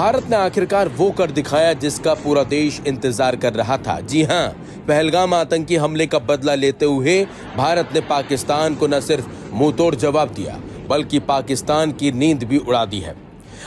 भारत ने आखिरकार वो कर दिखाया जिसका पूरा देश इंतजार कर रहा था। जी हां, पहलगाम आतंकी हमले का बदला लेते हुए भारत ने पाकिस्तान को न सिर्फ मुंहतोड़ जवाब दिया बल्कि पाकिस्तान की नींद भी उड़ा दी है।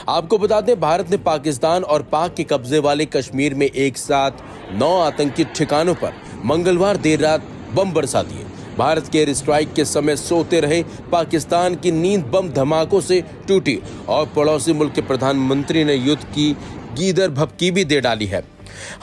आपको बता दें, भारत ने पाकिस्तान और पाक के कब्जे वाले कश्मीर में एक साथ 9 आतंकी ठिकानों पर मंगलवार देर रात बम बरसा दिए। भारत के एयर स्ट्राइक के समय सोते रहे पाकिस्तान की नींद बम धमाकों से टूटी और पड़ोसी मुल्क के प्रधानमंत्री ने युद्ध की गीदड़ भभकी भी दे डाली है।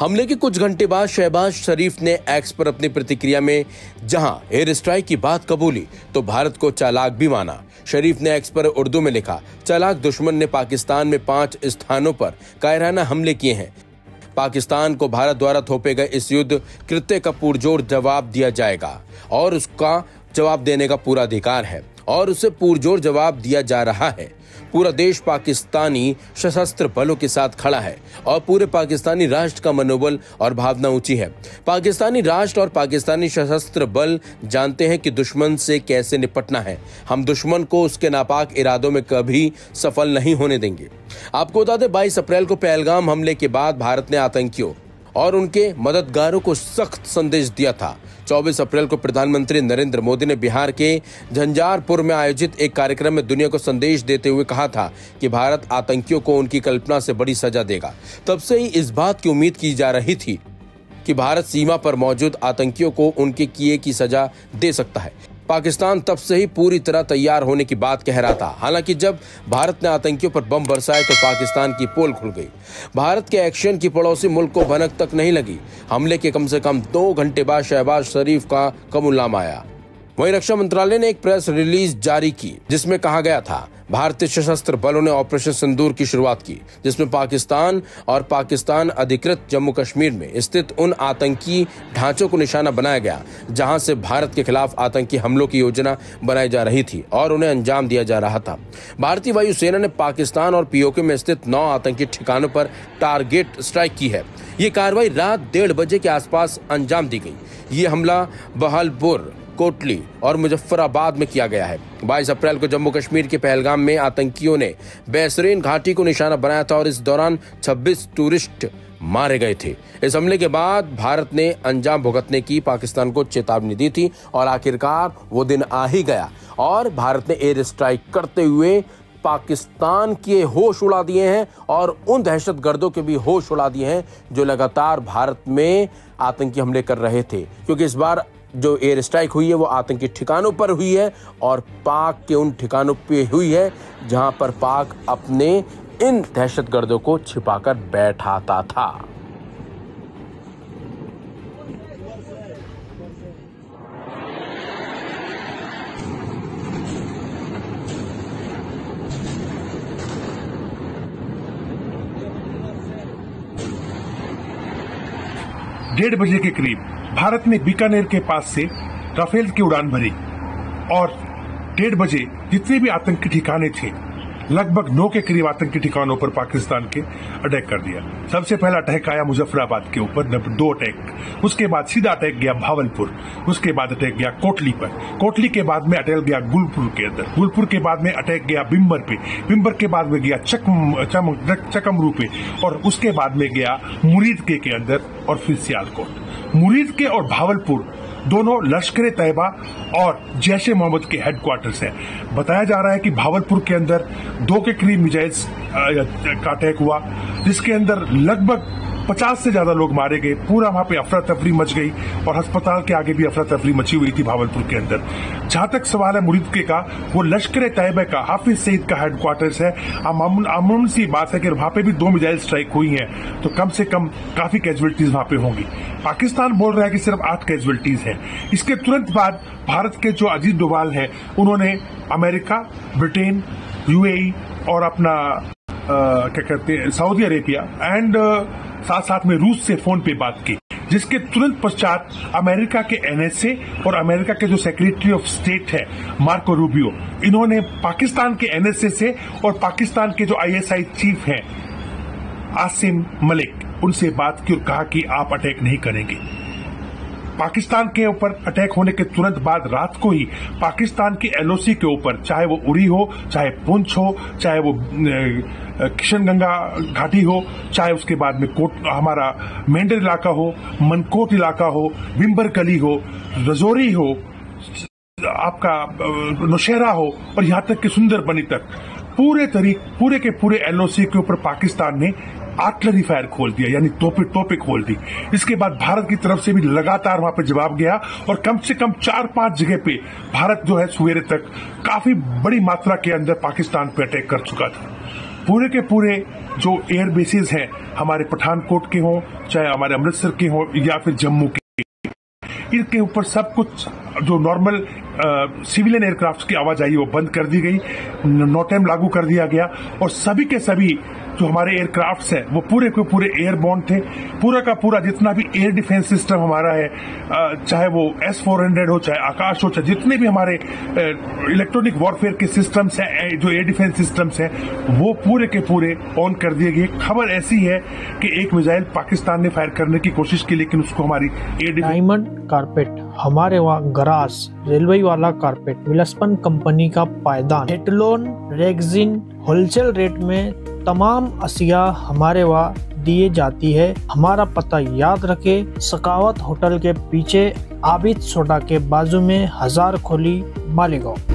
हमले के कुछ घंटे बाद शहबाज शरीफ ने एक्स पर अपनी प्रतिक्रिया में जहां एयर स्ट्राइक की बात कबूली तो भारत को चालाक भी माना। शरीफ ने एक्स पर उर्दू में लिखा, चालाक दुश्मन ने पाकिस्तान में 5 स्थानों पर कायराना हमले किए हैं। पाकिस्तान को भारत द्वारा थोपे गए इस युद्ध कृत्य का पुरजोर जवाब दिया जाएगा और उसका जवाब देने का पूरा अधिकार है और उसे पुरजोर जवाब दिया जा रहा है। पूरा देश पाकिस्तानी सशस्त्र बलों के साथ खड़ा है और पूरे पाकिस्तानी राष्ट्र का मनोबल और भावना ऊंची है। पाकिस्तानी राष्ट्र और पाकिस्तानी सशस्त्र बल जानते हैं कि दुश्मन से कैसे निपटना है। हम दुश्मन को उसके नापाक इरादों में कभी सफल नहीं होने देंगे। आपको बता दें, 22 अप्रैल को पहलगाम हमले के बाद भारत ने आतंकियों और उनके मददगारों को सख्त संदेश दिया था। 24 अप्रैल को प्रधानमंत्री नरेंद्र मोदी ने बिहार के झंझारपुर में आयोजित एक कार्यक्रम में दुनिया को संदेश देते हुए कहा था कि भारत आतंकियों को उनकी कल्पना से बड़ी सजा देगा। तब से ही इस बात की उम्मीद की जा रही थी कि भारत सीमा पर मौजूद आतंकियों को उनके किए की सजा दे सकता है। पाकिस्तान तब से ही पूरी तरह तैयार होने की बात कह रहा था। हालांकि जब भारत ने आतंकियों पर बम बरसाए तो पाकिस्तान की पोल खुल गई। भारत के एक्शन की पड़ोसी मुल्क को भनक तक नहीं लगी। हमले के कम से कम 2 घंटे बाद शहबाज शरीफ का कबूलनामा आया। वहीं रक्षा मंत्रालय ने एक प्रेस रिलीज जारी की जिसमें कहा गया था, भारतीय सशस्त्र बलों ने ऑपरेशन सिंदूर की शुरुआत की, जिसमें पाकिस्तान और पाकिस्तान अधिकृत जम्मू कश्मीर में स्थित उन आतंकी ढांचों को निशाना बनाया गया जहां से भारत के खिलाफ आतंकी हमलों की योजना बनाई जा रही थी और उन्हें अंजाम दिया जा रहा था। भारतीय वायुसेना ने पाकिस्तान और पीओके में स्थित 9 आतंकी ठिकानों पर टारगेट स्ट्राइक की है। ये कार्रवाई रात 1:30 बजे के आसपास अंजाम दी गई। ये हमला बहालपुर, कोटली और मुजफ्फराबाद में किया गया है। 22 अप्रैल को जम्मू कश्मीर के पहलगाम में आतंकियों ने बेसरीन घाटी को निशाना बनाया था और इस दौरान 26 टूरिस्ट मारे गए थे। इस हमले के बाद भारत ने अंजाम भुगतने की पाकिस्तान को चेतावनी दी थी और आखिरकार वो दिन आ ही गया और भारत ने एयर स्ट्राइक करते हुए पाकिस्तान के होश उड़ा दिए हैं और उन दहशतगर्दों के भी होश उड़ा दिए हैं जो लगातार भारत में आतंकी हमले कर रहे थे। क्योंकि इस बार जो एयर स्ट्राइक हुई है वो आतंकी ठिकानों पर हुई है और पाक के उन ठिकानों पे हुई है जहां पर पाक अपने इन दहशतगर्दों को छिपाकर बैठाता था। डेढ़ बजे के करीब भारत ने बीकानेर के पास से राफेल की उड़ान भरी और 1:30 बजे जितने भी आतंकी ठिकाने थे, लगभग 9 के करीब आतंकी ठिकानों पर पाकिस्तान के अटैक कर दिया। सबसे पहला अटैक आया मुजफ्फराबाद के ऊपर, 2 अटैक। उसके बाद सीधा अटैक गया भावलपुर, उसके बाद अटैक गया कोटली पर, कोटली के बाद में अटैक गया गुलपुर के अंदर, गुलपुर के बाद में अटैक गया बिम्बर पे, बिम्बर के बाद में गया चकमरू पे और उसके बाद में गया मुरीद के अंदर और फिर सियालकोट। मुरीद के और भावलपुर दोनों लश्कर तैयबा और जैश ए मोहम्मद के हेडक्वार्टर्स हैं। बताया जा रहा है कि भावलपुर के अंदर 2 के करीब मिसाइल्स का अटैक हुआ जिसके अंदर लगभग 50 से ज्यादा लोग मारे गए। पूरा वहां पे अफरा तफरी मच गई और अस्पताल के आगे भी अफरा तफरी मची हुई थी भावलपुर के अंदर। जहां तक सवाल है मुरीद का, वो लश्कर तैयबा का हाफिज सईद का हेडक्वार्टर्स है। अमूमन सी बात है कि वहां पे भी 2 मिसाइल स्ट्राइक हुई हैं तो कम से कम काफी कैजुअलिटीज वहां पे होंगी। पाकिस्तान बोल रहा है कि सिर्फ 8 कैजुअलिटीज हैं। इसके तुरंत बाद भारत के जो अजीत डोभाल है उन्होंने अमेरिका, ब्रिटेन, यूएई और अपना क्या कहते हैं सऊदी अरेबिया एंड साथ साथ में रूस से फोन पे बात की, जिसके तुरंत पश्चात अमेरिका के एनएसए और अमेरिका के जो सेक्रेटरी ऑफ स्टेट है मार्को रूबियो, इन्होंने पाकिस्तान के एनएसए से और पाकिस्तान के जो आईएसआई चीफ हैं आसिम मलिक, उनसे बात की और कहा कि आप अटैक नहीं करेंगे। पाकिस्तान के ऊपर अटैक होने के तुरंत बाद रात को ही पाकिस्तान की एलओसी के ऊपर, चाहे वो उरी हो, चाहे पुंछ हो, चाहे वो किशनगंगा घाटी हो, चाहे उसके बाद में हमारा मेंढर इलाका हो, मनकोट इलाका हो, विंबर गली हो, रजौरी हो, आपका नौशहरा हो और यहां तक कि सुंदरबनी तक पूरे के पूरे एलओसी के ऊपर पाकिस्तान ने आर्टिलरी फायर खोल दिया, यानी तोपे खोल दी। इसके बाद भारत की तरफ से भी लगातार वहां पे जवाब गया और कम से कम 4-5 जगह पे भारत जो है सवेरे तक काफी बड़ी मात्रा के अंदर पाकिस्तान पे अटैक कर चुका था। पूरे के पूरे जो एयर बेसिस हैं, हमारे पठानकोट के हों, चाहे हमारे अमृतसर के हों या फिर जम्मू के, इनके ऊपर सब कुछ जो नॉर्मल सिविलियन एयरक्राफ्ट की आवाजाही वो बंद कर दी गई, नो टाइम लागू कर दिया गया और सभी के सभी जो हमारे एयरक्राफ्ट्स हैं वो पूरे के पूरे एयरबोर्न थे। पूरा का पूरा जितना भी एयर डिफेंस सिस्टम हमारा है, चाहे वो S-400 हो, चाहे आकाश हो, चाहे जितने भी हमारे इलेक्ट्रॉनिक वॉरफेयर के सिस्टम्स हैं, जो एयर डिफेंस सिस्टम्स हैं, वो पूरे के पूरे ऑन कर दिए गए। खबर ऐसी है कि एक मिसाइल पाकिस्तान ने फायर करने की कोशिश की, लेकिन उसको हमारी एयर डायमंड कारपेट, हमारे वहाँ ग्रास रेलवे वाला कारपेट, विलस्पन कंपनी का पायदान, हेटलोन रेगजिन होलसेल रेट में तमाम अशिया हमारे वहाँ दिए जाती है। हमारा पता याद रखे, सकावत होटल के पीछे, आबिद सोडा के बाजू में, हजार खोली, मालेगांव।